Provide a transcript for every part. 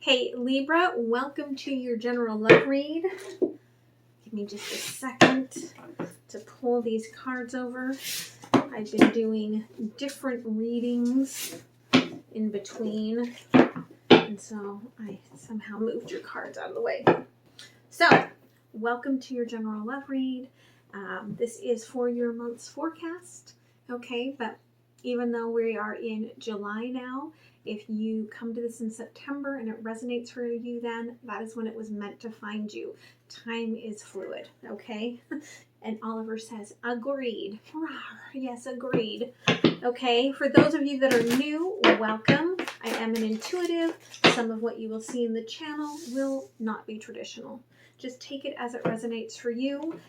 Hey Libra, welcome to your general love read. Give me just a second to pull these cards over. I've been doing different readings in between, and so I somehow moved your cards out of the way. So, welcome to your general love read. This is for your month's forecast, okay? But even though we are in July now, if you come to this in September and it resonates for you, then that is when it was meant to find you. Time is fluid, okay? And Oliver says, agreed. Yes, agreed. Okay, for those of you that are new, welcome. I am an intuitive. Some of what you will see in the channel will not be traditional. Just take it as it resonates for you.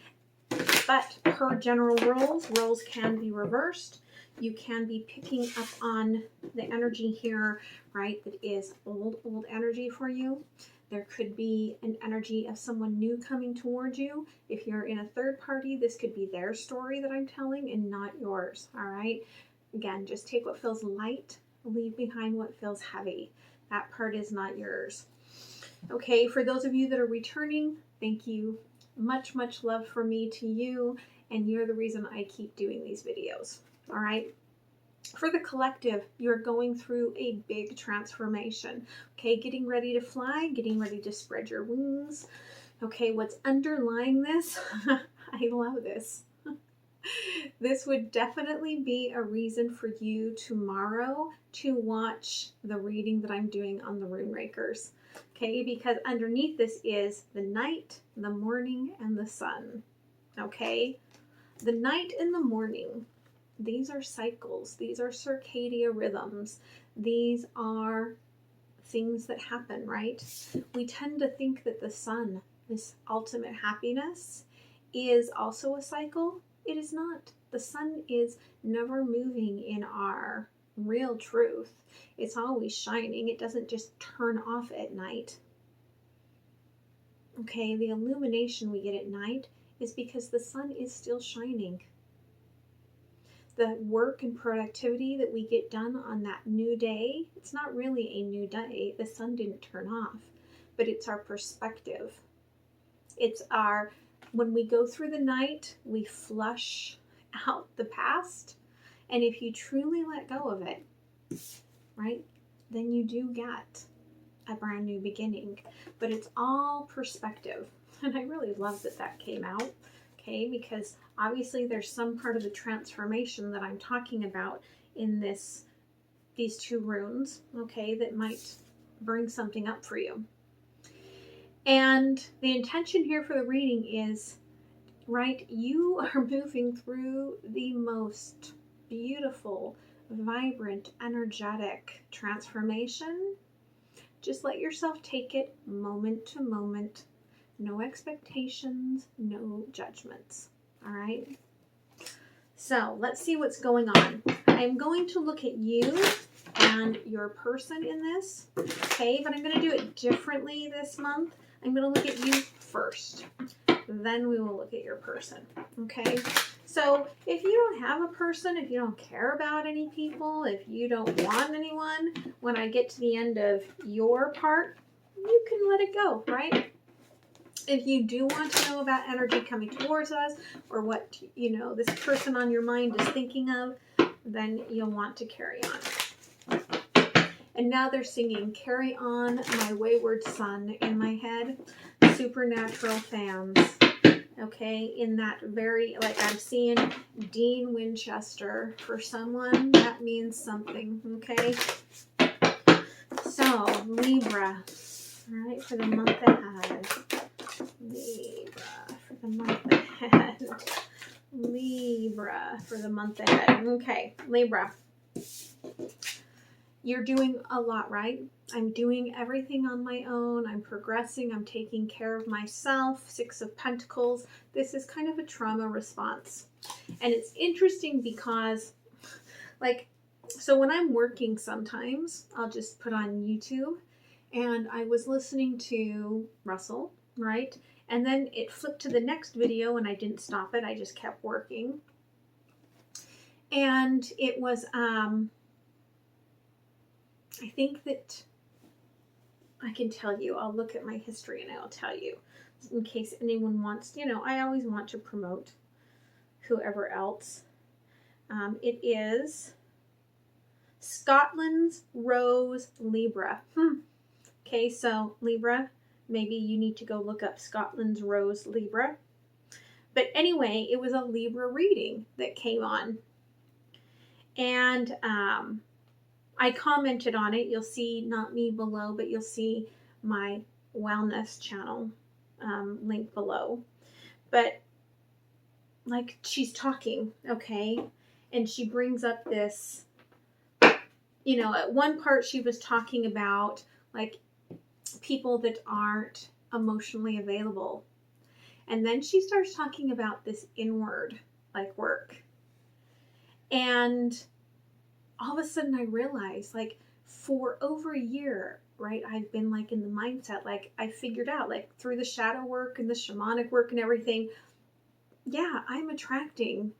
But per general roles can be reversed. You can be picking up on the energy here, right, that is old energy for you. There could be an energy of someone new coming towards you. If you're in a third party, this could be their story that I'm telling and not yours, all right? Again, just take what feels light, leave behind what feels heavy. That part is not yours. Okay, for those of you that are returning, thank you. Much love from me to you, and you're the reason I keep doing these videos. All right. For the collective, you're going through a big transformation. Okay, getting ready to fly, getting ready to spread your wings. Okay, what's underlying this? I love this. This would definitely be a reason for you tomorrow to watch the reading that I'm doing on the Rune Rakers. Okay, because underneath this is the night, the morning, and the sun. Okay, the night and the morning. These are cycles. These are circadian rhythms. These are things that happen, right? We tend to think that the sun, this ultimate happiness, is also a cycle. It is not. The sun is never moving in our real truth. It's always shining. It doesn't just turn off at night. Okay, the illumination we get at night is because the sun is still shining. The work and productivity that we get done on that new day, it's not really a new day. The sun didn't turn off, but it's our perspective. It's our, when we go through the night, we flush out the past. And if you truly let go of it, right, then you do get a brand new beginning. But it's all perspective. And I really love that that came out. Okay, because obviously there's some part of the transformation that I'm talking about in these two runes, okay, that might bring something up for you. And the intention here for the reading is, right, you are moving through the most beautiful, vibrant, energetic transformation. Just let yourself take it moment to moment. No expectations, no judgments. All right. So let's see what's going on. I'm going to look at you and your person in this. Okay, but I'm going to do it differently this month. I'm going to look at you first. Then we will look at your person. Okay. So if you don't have a person, if you don't care about any people, if you don't want anyone, when I get to the end of your part, you can let it go, right? If you do want to know about energy coming towards us or what, this person on your mind is thinking of, then you'll want to carry on. And now they're singing Carry On My Wayward Son in my head. Supernatural fans. Okay, in that very, like I'm seeing Dean Winchester. For someone, that means something, okay? So, Libra, all right, for the month ahead. Libra for the month ahead. Libra for the month ahead. Okay, Libra. You're doing a lot, right? I'm doing everything on my own. I'm progressing. I'm taking care of myself. 6 of Pentacles. This is kind of a trauma response. And it's interesting because, so when I'm working sometimes, I'll just put on YouTube. And I was listening to Russell, right? And then it flipped to the next video and I didn't stop it. I just kept working. And it was, I think that I can tell you, I'll look at my history and I'll tell you in case anyone wants, I always want to promote whoever else. It is Scotland's Rose Libra. Okay, so Libra, maybe you need to go look up Scotland's Rose Libra. But anyway, it was a Libra reading that came on. And I commented on it. You'll see, not me below, but you'll see my wellness channel link below. But like, she's talking, okay? And she brings up this, at one part she was talking about like people that aren't emotionally available. And then she starts talking about this inward like work. And all of a sudden I realized, like, for over a year, right, I've been like in the mindset, like I figured out, like through the shadow work and the shamanic work and everything, yeah, I'm attracting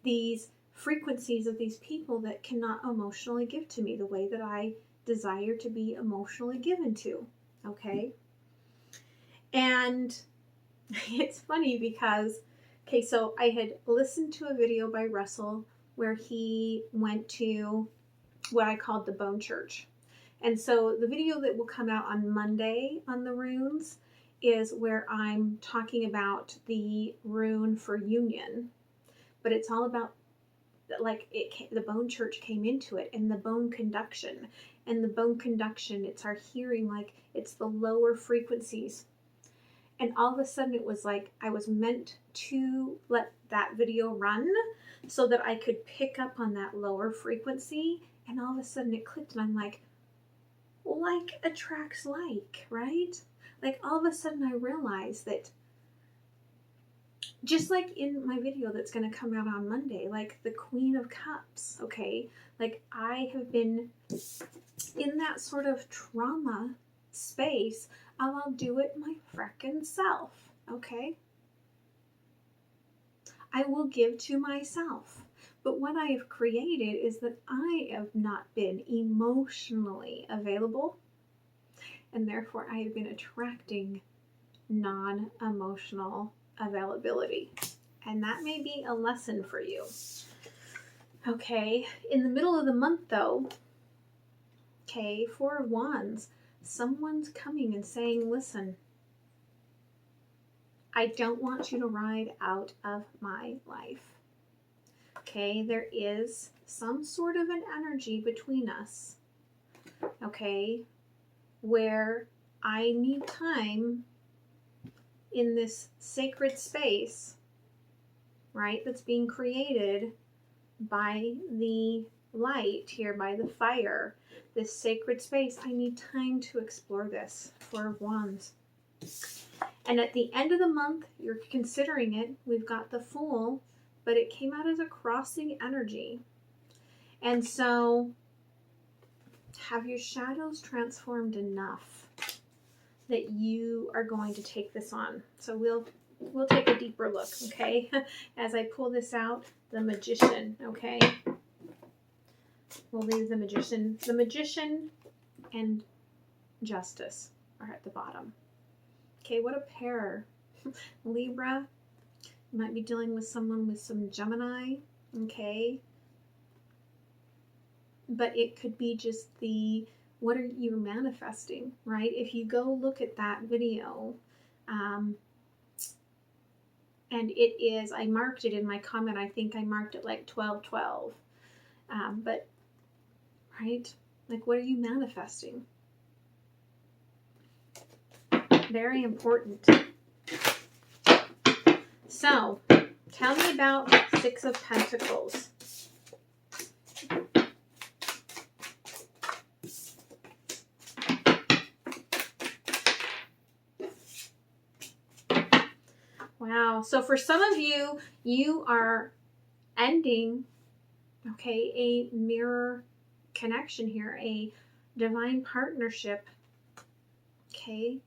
these frequencies of these people that cannot emotionally give to me the way that I desire to be emotionally given to. Okay. And it's funny because, okay, so I had listened to a video by Russell where he went to what I called the Bone Church. And so the video that will come out on Monday on the runes is where I'm talking about the rune for union. But it's all about, like, the Bone Church came into it, and the bone conduction. And the bone conduction, it's our hearing, like it's the lower frequencies. And all of a sudden it was like I was meant to let that video run so that I could pick up on that lower frequency. And all of a sudden it clicked, and I'm like attracts like, right? Like all of a sudden I realized that, just like in my video that's going to come out on Monday, like the Queen of Cups, okay? Like I have been in that sort of trauma space of I'll do it my frickin' self, okay? I will give to myself. But what I have created is that I have not been emotionally available, and therefore I have been attracting non-emotional availability. And that may be a lesson for you. Okay, in the middle of the month though, okay, Four of Wands, someone's coming and saying, listen, I don't want you to ride out of my life. Okay, there is some sort of an energy between us, okay, where I need time in this sacred space, right, that's being created by the light here, by the fire, this sacred space. I need time to explore this. Four of Wands. And at the end of the month, you're considering it. We've got the Fool, but it came out as a crossing energy. And so, have your shadows transformed enough that you are going to take this on? So we'll take a deeper look, okay? As I pull this out, the Magician, okay? We'll leave the Magician. The Magician and Justice are at the bottom. Okay, what a pair. Libra, you might be dealing with someone with some Gemini, okay? But it could be just what are you manifesting, right? If you go look at that video, and it is, I marked it in my comment, I think I marked it like 12:12. But, right? Like, what are you manifesting? Very important. So, tell me about Six of Pentacles. Wow. So for some of you, you are ending, okay, a mirror connection here, a divine partnership. Okay.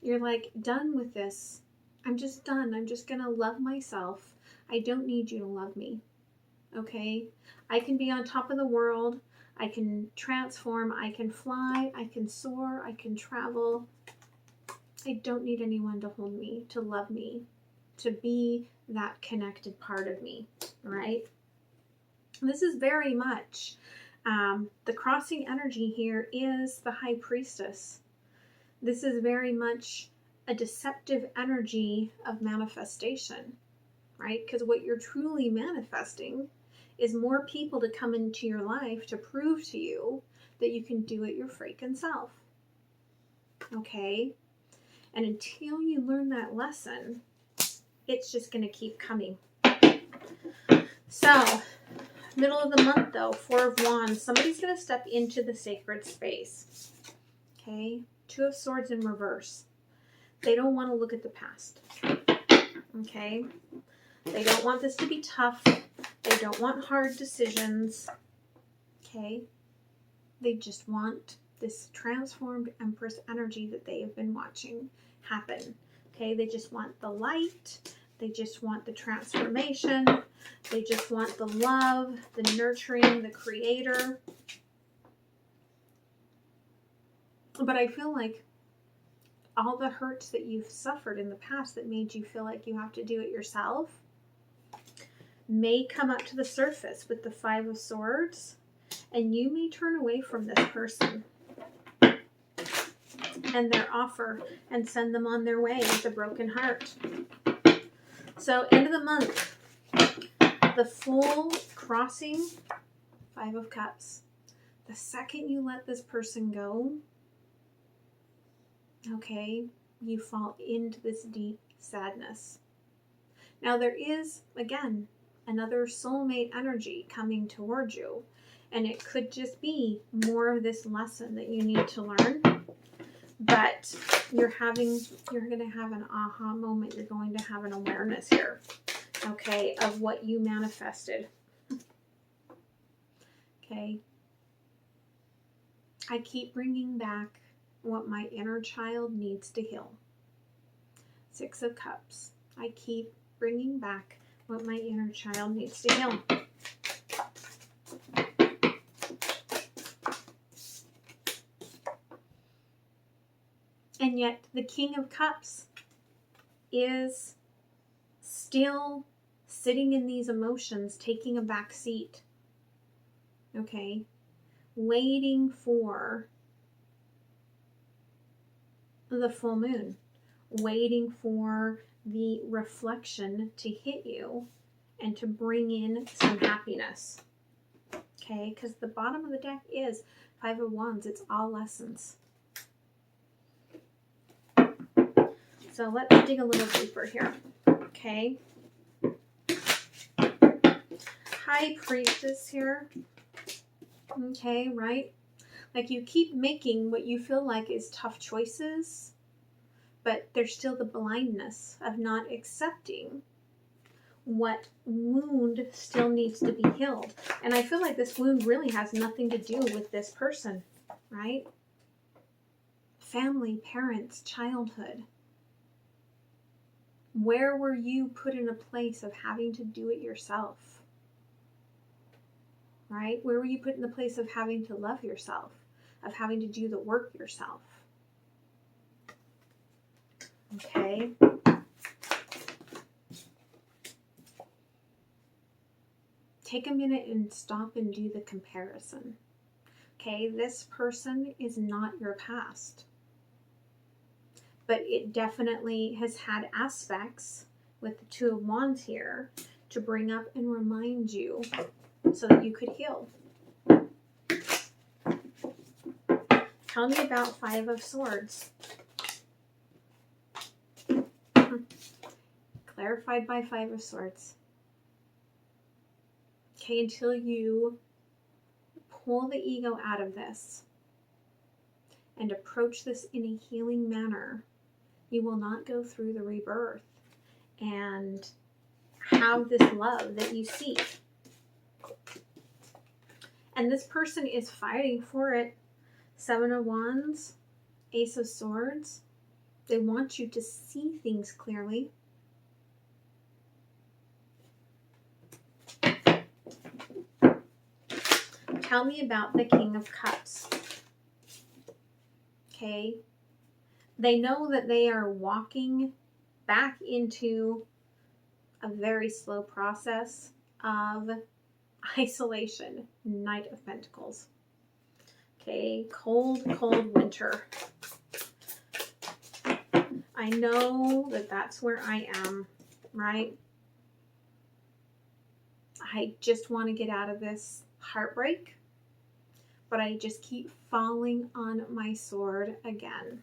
You're like, done with this. I'm just done. I'm just going to love myself. I don't need you to love me. Okay. I can be on top of the world. I can transform, I can fly, I can soar, I can travel. I don't need anyone to hold me, to love me, to be that connected part of me, right? This is very much, the crossing energy here is the High Priestess. This is very much a deceptive energy of manifestation, right? Because what you're truly manifesting is more people to come into your life to prove to you that you can do it your freaking self. Okay? And until you learn that lesson, it's just going to keep coming. So, middle of the month though, Four of Wands, somebody's going to step into the sacred space. Okay? Two of Swords in reverse. They don't want to look at the past. Okay? They don't want this to be tough. They don't want hard decisions. Okay? They just want this transformed Empress energy that they have been watching happen. Okay? They just want the light. They just want the transformation. They just want the love, the nurturing, the creator. But I feel like all the hurts that you've suffered in the past that made you feel like you have to do it yourself may come up to the surface with the Five of Swords, and you may turn away from this person and their offer and send them on their way with a broken heart. So end of the month, the full crossing, Five of Cups. The second you let this person go, okay, you fall into this deep sadness. Now there is, again, another soulmate energy coming towards you, and it could just be more of this lesson that you need to learn. But you're going to have an aha moment. You're going to have an awareness here, okay, of what you manifested. Okay. I keep bringing back what my inner child needs to heal. Six of Cups. I keep bringing back what my inner child needs to heal. And yet the King of Cups is still sitting in these emotions, taking a back seat. Okay? Waiting for the full moon. Waiting for the reflection to hit you and to bring in some happiness. Okay? Because the bottom of the deck is Five of Wands. It's all lessons. So let's dig a little deeper here. Okay? High Priestess here. Okay, right? Like you keep making what you feel like is tough choices, but there's still the blindness of not accepting what wound still needs to be healed. And I feel like this wound really has nothing to do with this person, right? Family, parents, childhood. Where were you put in a place of having to do it yourself? Right? Where were you put in the place of having to love yourself? Of having to do the work yourself? Okay. Take a minute and stop and do the comparison. Okay, this person is not your past. But it definitely has had aspects with the Two of Wands here to bring up and remind you so that you could heal. Tell me about Five of Swords. Clarified by Five of Swords. Okay, until you pull the ego out of this and approach this in a healing manner, you will not go through the rebirth and have this love that you seek. And this person is fighting for it. Seven of Wands, Ace of Swords. They want you to see things clearly. tell me about the King of Cups. Okay. They know that they are walking back into a very slow process of isolation. Knight of Pentacles. Okay. Cold, cold winter. I know that that's where I am, right? I just want to get out of this heartbreak, but I just keep falling on my sword again.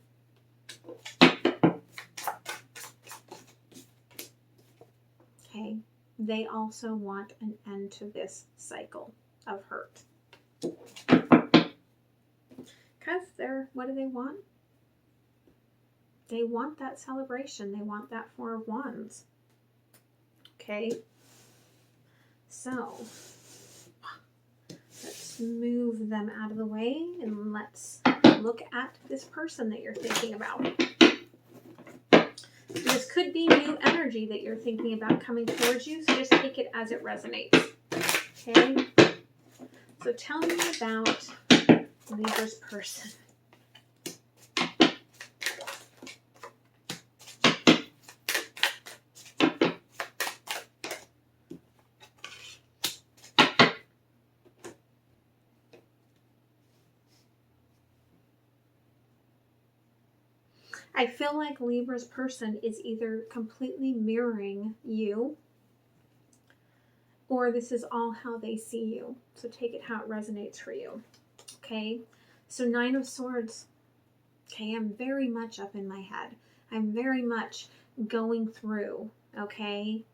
Okay, they also want an end to this cycle of hurt. Because what do they want? They want that celebration. They want that Four of Wands. Okay. So, let's move them out of the way and let's look at this person that you're thinking about. This could be new energy that you're thinking about coming towards you, so just take it as it resonates. Okay? So tell me about Libra's person. I feel like Libra's person is either completely mirroring you, or this is all how they see you. So take it how it resonates for you. Okay? So 9 of Swords. Okay, I'm very much up in my head. I'm very much going through, okay,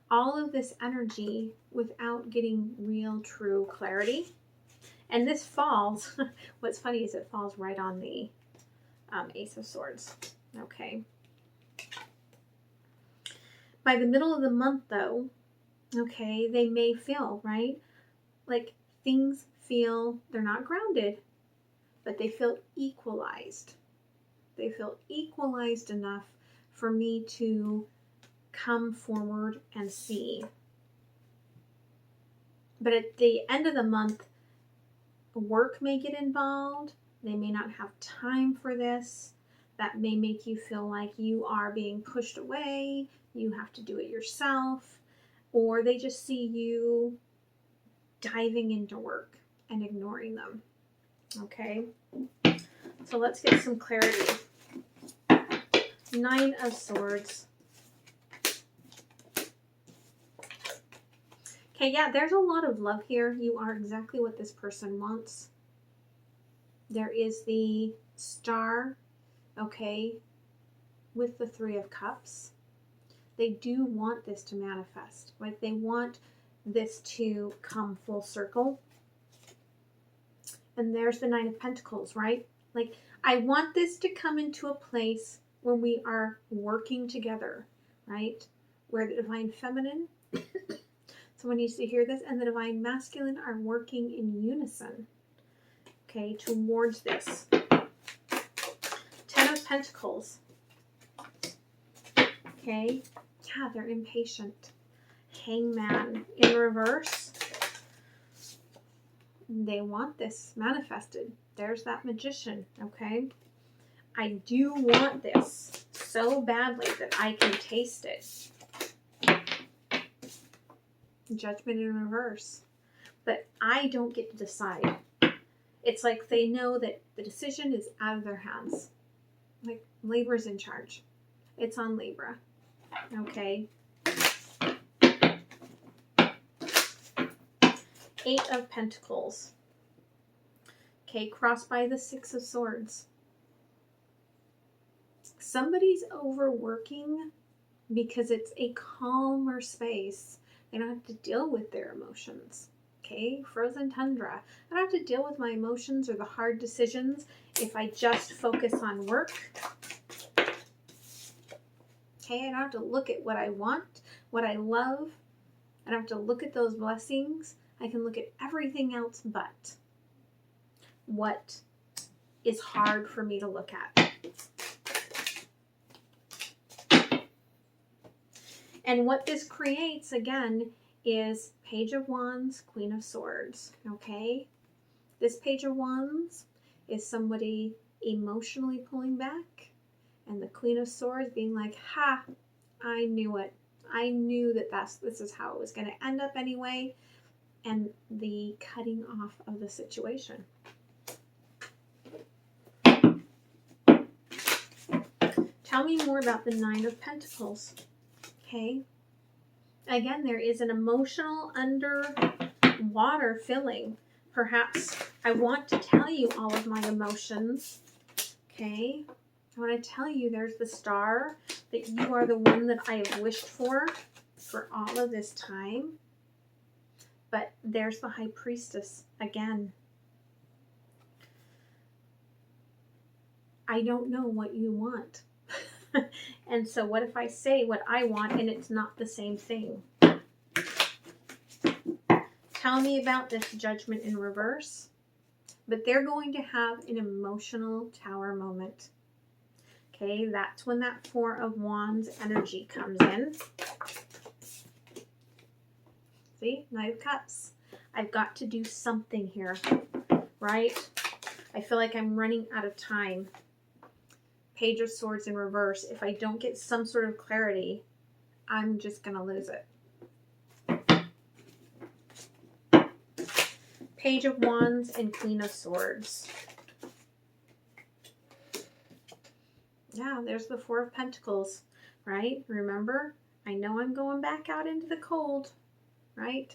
all of this energy without getting real, true clarity. And this falls, what's funny is it falls right on the Ace of Swords. Okay. By the middle of the month, though, okay, they may feel, right, like things feel, they're not grounded, but they feel equalized. They feel equalized enough for me to come forward and see. But at the end of the month, work may get involved. They may not have time for this. That may make you feel like you are being pushed away. You have to do it yourself. Or they just see you diving into work and ignoring them. Okay? So let's get some clarity. 9 of Swords. Okay, yeah, there's a lot of love here. You are exactly what this person wants. There is the Star, okay, with the 3 of Cups. They do want this to manifest. Like, they want this to come full circle. And there's the 9 of Pentacles, right? Like, I want this to come into a place when we are working together, right? Where the Divine Feminine, someone needs to hear this, and the Divine Masculine are working in unison, okay, towards this. 10 of Pentacles. Okay, yeah, they're impatient. Hangman in reverse. They want this manifested. There's that Magician, okay? I do want this so badly that I can taste it. Judgment in reverse. But I don't get to decide. It's like they know that the decision is out of their hands. Like, Libra's in charge. It's on Libra. Okay. 8 of Pentacles. Okay, crossed by the 6 of Swords. Somebody's overworking because it's a calmer space. They don't have to deal with their emotions. Okay, frozen tundra. I don't have to deal with my emotions or the hard decisions if I just focus on work. Okay, I don't have to look at what I want, what I love. I don't have to look at those blessings. I can look at everything else but what is hard for me to look at. And what this creates, again, is Page of Wands, Queen of Swords, okay? This Page of Wands is somebody emotionally pulling back, and the Queen of Swords being like, ha, I knew it. I knew that this is how it was going to end up anyway, and the cutting off of the situation. Tell me more about the Nine of Pentacles. Okay. Again, there is an emotional underwater feeling. Perhaps I want to tell you all of my emotions. Okay. I want to tell you there's the Star, that you are the one that I have wished for all of this time. But there's the High Priestess again. I don't know what you want. And so what if I say what I want and it's not the same thing? Tell me about this Judgment in reverse. But they're going to have an emotional Tower moment. Okay, that's when that Four of Wands energy comes in. See, Knight of Cups. I've got to do something here, right? I feel like I'm running out of time. Page of Swords in reverse. If I don't get some sort of clarity, I'm just going to lose it. Page of Wands and Queen of Swords. Yeah, there's the Four of Pentacles, right? Remember, I know I'm going back out into the cold, right?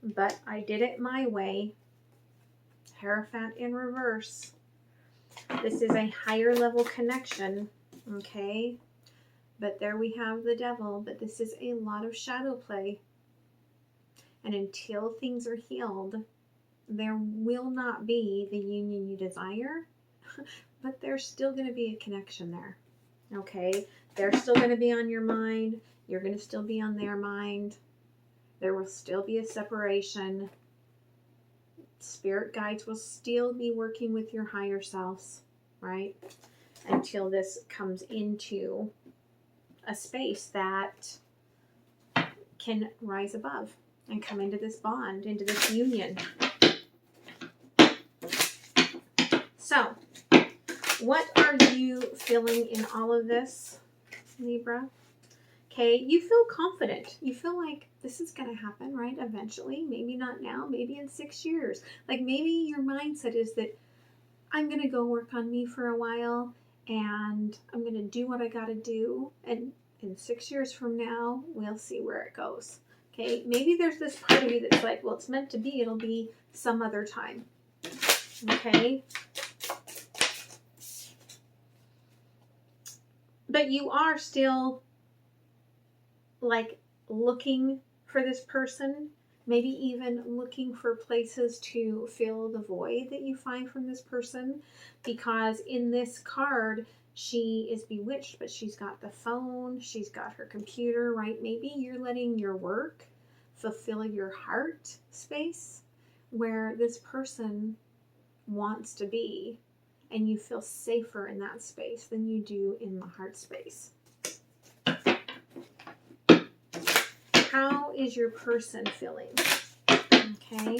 But I did it my way. Hierophant in reverse. This is a higher level connection, okay? But there we have the Devil, but this is a lot of shadow play. And until things are healed, there will not be the union you desire, but there's still going to be a connection there, okay? They're still going to be on your mind. You're going to still be on their mind. There will still be a separation. Spirit guides will still be working with your higher selves, right? Until this comes into a space that can rise above and come into this bond, into this union. So, what are you feeling in all of this, Libra? Okay, you feel confident. You feel like this is going to happen, right? Eventually. Maybe not now, maybe in 6 years. Like maybe your mindset is that I'm going to go work on me for a while and I'm going to do what I got to do. And in 6 years from now, we'll see where it goes. Okay, maybe there's this part of you that's like, well, it's meant to be. It'll be some other time. Okay. But you are still like looking for this person, maybe even looking for places to fill the void that you find from this person, because in this card she is bewitched, but she's got the phone, she's got her computer, right? Maybe you're letting your work fulfill your heart space where this person wants to be, and you feel safer in that space than you do in the heart space. How is your person feeling? Okay.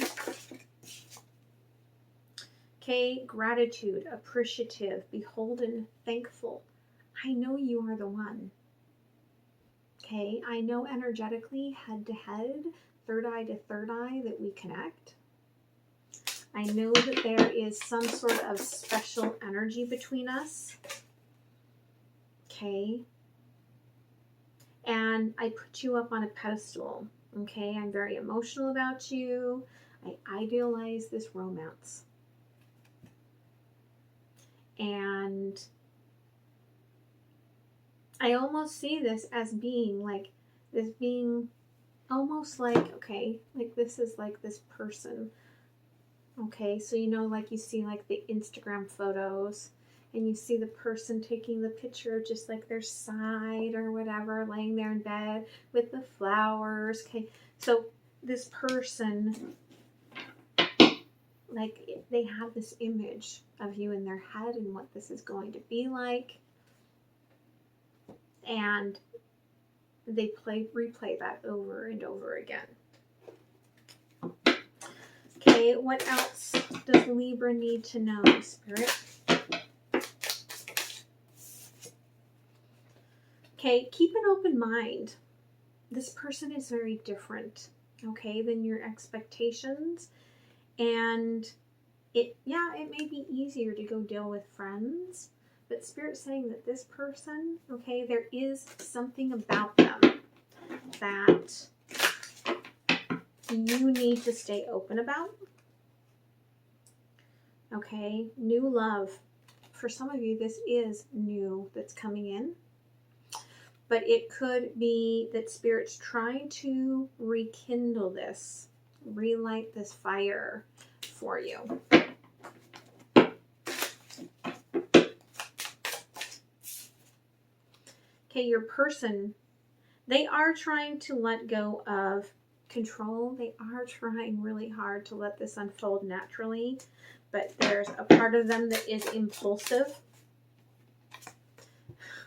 Okay, gratitude, appreciative, beholden, thankful. I know you are the one. Okay, I know energetically, head to head, third eye to third eye, that we connect. I know that there is some sort of special energy between us. Okay. And I put you up on a pedestal. Okay, I'm very emotional about you. I idealize this romance. And I almost see this as being like, this being almost like, okay, like this is like this person. Okay, so you know, like you see like the Instagram photos and you see the person taking the picture of just like their side or whatever, laying there in bed with the flowers. Okay, so this person, like they have this image of you in their head and what this is going to be like. And they replay that over and over again. Okay, what else does Libra need to know, Spirit? Okay, keep an open mind. This person is very different, okay, than your expectations. And it may be easier to go deal with friends, but Spirit's saying that this person, okay, there is something about them that you need to stay open about. Okay, new love. For some of you, this is new that's coming in. But it could be that Spirit's trying to rekindle this, relight this fire for you. Okay, your person, they are trying to let go of control. They are trying really hard to let this unfold naturally, but there's a part of them that is impulsive.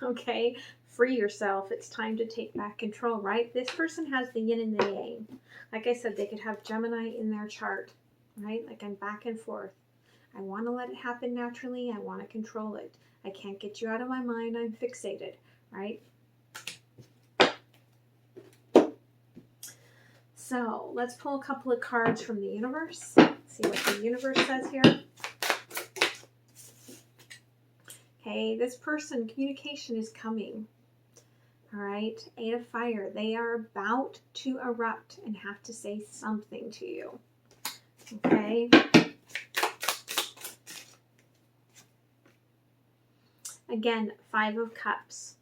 Okay, free yourself. It's time to take back control, right? This person has the yin and the yang. Like I said, they could have Gemini in their chart, right? Like I'm back and forth. I want to let it happen naturally. I want to control it. I can't get you out of my mind. I'm fixated, right? So let's pull a couple of cards from the universe. See what the universe says here. Okay, this person, communication is coming. All right, 8 of Fire. They are about to erupt and have to say something to you. Okay. Again, 5 of Cups.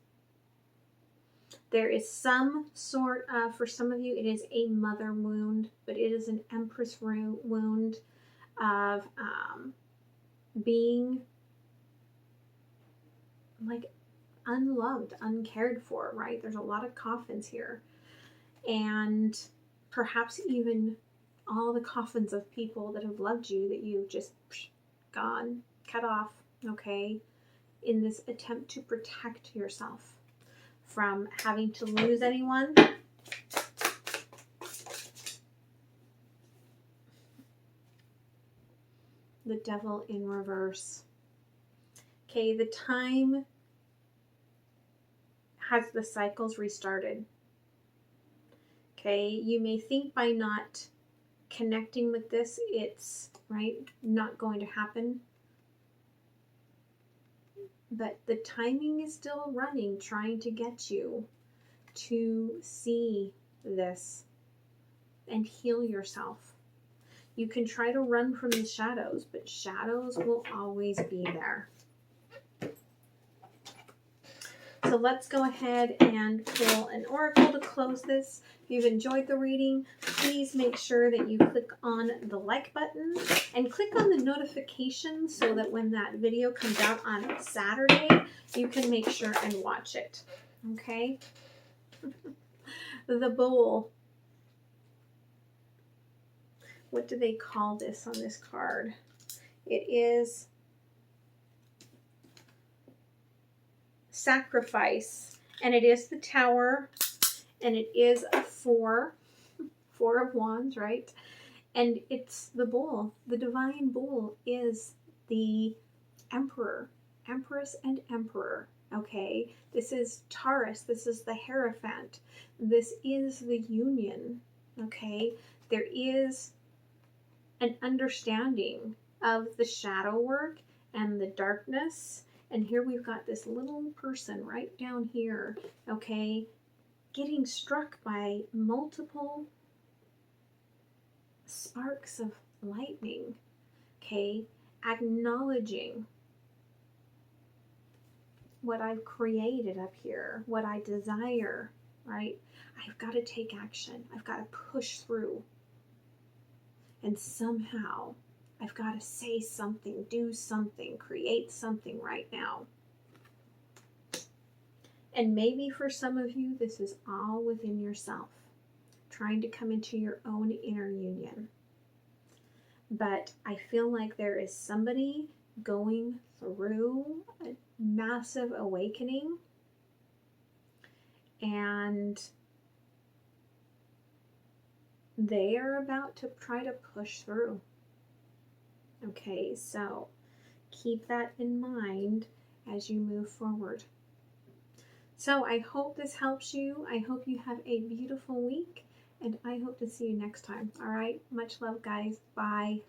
There is some sort of, for some of you, it is a mother wound, but it is an Empress wound of being like unloved, uncared for, right? There's a lot of coffins here. And perhaps even all the coffins of people that have loved you that you've just gone, cut off, okay? In this attempt to protect yourself from having to lose anyone. The Devil in reverse. Okay, the time has the cycles restarted. Okay, you may think by not connecting with this, it's, right, not going to happen. But the timing is still running, trying to get you to see this and heal yourself. You can try to run from the shadows, but shadows will always be there. So let's go ahead and pull an oracle to close this. If you've enjoyed the reading, please make sure that you click on the like button and click on the notification so that when that video comes out on Saturday, you can make sure and watch it. Okay? The Bull. What do they call this on this card? It is sacrifice, and it is the Tower, and it is a 4 of Wands, right? And it's the Bull. The divine Bull is the Emperor, Empress, and Emperor. Okay, this is Taurus. This is the Hierophant. This is the union. Okay, there is an understanding of the shadow work and the darkness. And here we've got this little person right down here, okay, getting struck by multiple sparks of lightning, okay, acknowledging what I've created up here, what I desire, right? I've got to take action. I've got to push through. And somehow I've got to say something, do something, create something right now. And maybe for some of you, this is all within yourself, trying to come into your own inner union. But I feel like there is somebody going through a massive awakening, and they are about to try to push through. Okay, so keep that in mind as you move forward. So I hope this helps you. I hope you have a beautiful week, and I hope to see you next time. All right, much love, guys. Bye.